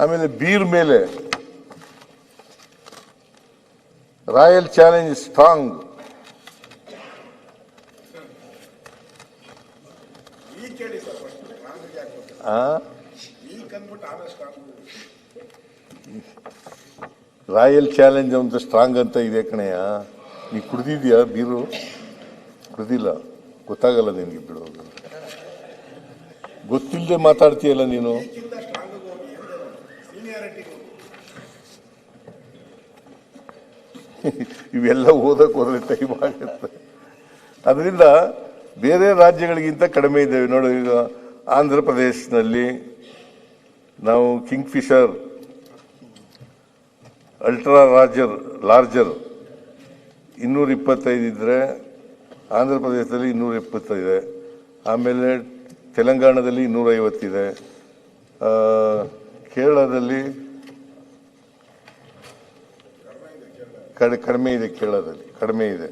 ಆಮೇಲೆ ಬೀರ್ ಮೇಲೆ royal challenge strong, royal challenge ಅಂತ ಸ್ಟ್ರಾಂಗ್ ಅಂತ ಇದೆ ಕಣಯ್ಯ. ನೀ ಕುಡ್ದಿದ್ಯಾ ಬೀರು? ಕುಡ್ದಿಲ್ಲ, ಗೊತ್ತಾಗಲ್ಲ ನಿನ್ಗೆ. ಬಿಡೋದು ಗೊತ್ತಿಲ್ಲದೆ ಮಾತಾಡ್ತೀಯಲ್ಲ ನೀನು. ಇವೆಲ್ಲ ಓದಕ್ಕೆ ಹೋದ್ರೆ ಟೈಮ್ ಆಗುತ್ತೆ. ಅದರಿಂದ ಬೇರೆ ರಾಜ್ಯಗಳಿಗಿಂತ ಕಡಿಮೆ ಇದ್ದೇವೆ. ನೋಡಿ, ಈಗ ಆಂಧ್ರ ಪ್ರದೇಶನಲ್ಲಿ ನಾವು ಕಿಂಗ್ ಫಿಶರ್ ಅಲ್ಟ್ರಾ ಲಾರ್ಜರ್ 225 ಇದ್ರೆ ಆಂಧ್ರ ಪ್ರದೇಶದಲ್ಲಿ 225, ಆಮೇಲೆ ತೆಲಂಗಾಣದಲ್ಲಿ 250 ಇದೆ, ಕೇರಳದಲ್ಲಿ ಕಡಿಮೆ ಇದೆ, ಕೇರಳದಲ್ಲಿ ಕಡಿಮೆ ಇದೆ.